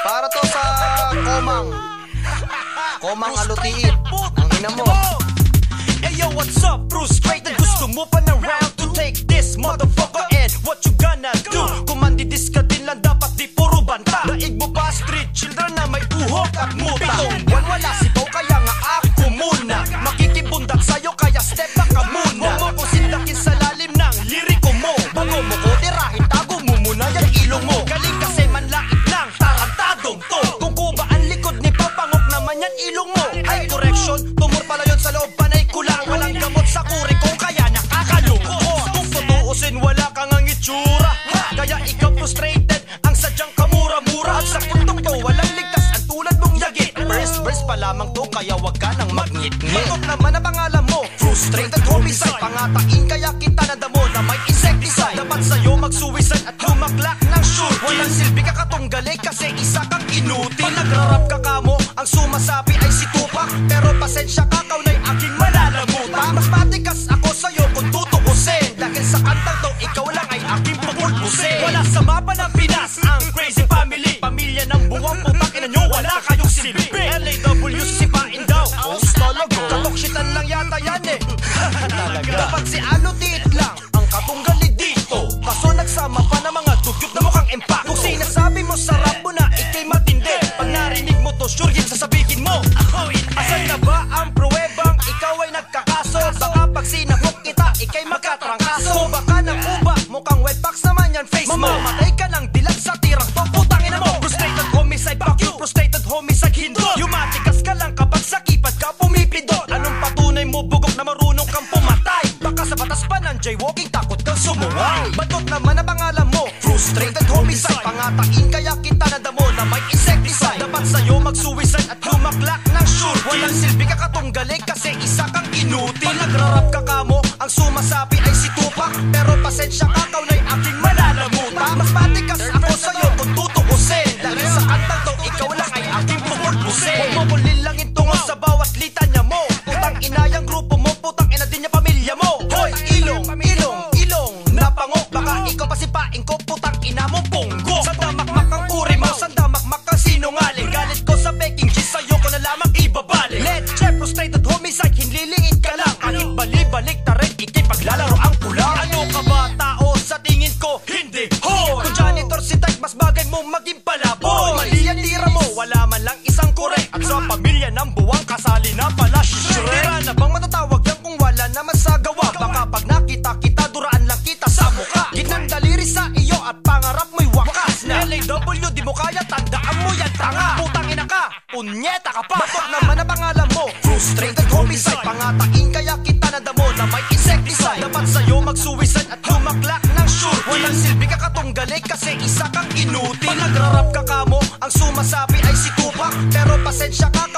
Para to sa Komang alutiin. Ang ina mo. Hey yo, what's up? Frustrated. Gusto mo pa na round to take this motherfucker. And what you gonna do? Kung mandidis ka din lang, dapat di puro banta. Daig mo pa street children na may uhok at muta. Pitong buwan wala sipaw, kaya nga ako muna makikibundak sa'yo, kaya step back ka muna. Huwag mo ko sindakin sa lalim ng liriko mo. Bago mo ko tirahin, tago mo muna yung ilong mo. Galing kasi manlait lang, tarantadong to. Kung kuba ang likod ni papangok naman yan ilong mo. Ay correction, tumor pala yun sa loob, panay kulang. Walang gamot sa kuri ko, kaya nakakaloko. Kung tutuusin, wala kang ang itsura, kaya ikaw frustrated, ang sadyang kamura-mura. At sa puntong to, walang ligtas ang tulad mong yagit. Verse pa lamang to, kaya wag ka nang magngit-ngit. Matok naman ang pangalan mo, frustrated homicide. Pangatain kaya kita nadamo na may insecticide. Dapat sa'yo mag-suicide at lumaklak ng shoot. Walang silbi ka katunggali kasi isa kang inutil. Pag nagrarap ka kamo, ang sumasabi ay si Tupac. Pero pasensya ka, kaunay aking malalamutan. Mas matikas ako sa'yo kung tutukusin, dahil sa kantang to, ikaw lang ay aking pupulpusin. Wala sa mapa ng Pinas ang crazy family. Pamilya ng buwang putang ina nyo, wala kayong silbi. LAW sisipain daw, talaga. Katokshitan lang yata yan eh. Dapat si Alutit lang ang katunggali dito, kaso nagsama pa ng mga dugyot na mukhang empak. Kung sinasabi mo sarap mo na ikay matindi, pag narinig mo to sure yun sasabihin mo. Asan na ba ang pruwebang ikaw ay nagkakaso? Baka pag sinakot kita ikay magkatrangkaso. Baka ng uba, mukhang wetpacks naman yan face mo. Mamatay ka ng dilag sa tirang to, putang ina mo. Frustrated homicide, fuck you, frustrated homicide, hindot. Yumatikas ka lang kapag sa kipad ka pumipidot. Anong patunay mo, bugok na marunong kang pumatay? Baka sa batas pa ng jaywalking, takot kang sumuway. Batot naman ang pangalan mo, frustrated homicide. Pangatain kaya kita nadamo na may insecticide. Dapat sa'yo mag-suicide at lumaklak ng shoot. Walang silbi ka katunggali kasi isa kang inutil. Pag nagrarap ka kamo, ang sumasabi ay si Tupac. Pero pasensya ka, kaunay aking malalamutan. Mas matikas ako sa'yo kung tutukusin, dahil sa kantang to, ikaw lang ay aking pupulpusin. Huwag mo kong lilangin tungo sa bawat litanya mo. Putang ina yung grupo mo, putang ina din yung pamilya mo. Hoy, ilong, napango. Baka ikaw pasipain ko, putang ina mo punggo. Sanda makmak ang uri mo, sanda makmak ang sinungaling. Galit ko sa baking cheese, sa'yo ko na lamang ibabalik. Let's check, frustrated homicide, hinliliit ka lang. Kahit bali-balik ta rin, ikipaglalaro ang kulang. Ano ka ba tao sa tingin ko? Hindi, hoy! Kung janitor si Tyke, mas bagay mo maging palaboy. Mali ang tira mo, wala man lang isang korek. At sa pamilya ng buwang kasali na pala si Shrek. Tira na bang matatawag yan kung wala naman sa gawa? Baka pag nakita kita, duraan lang kita sa mukha. Ginang daliri sa iyo at pangarap mo'y wakas na. LAW, di mo kaya, tandaan mo yan, tanga. Putang ina ka, punyeta ka pa. Batok naman ang pangalan mo, frustrated homicide. Pangatain kaya kita nadamo na may insecticide. Dapat sa'yo mag-suicide at lumaklak ng shoot. Walang silbi ka katunggali kasi isa kang inutil. Pag nagrarap ka kamo, ang sumasabi ay si Tupac. Pero pasensya ka,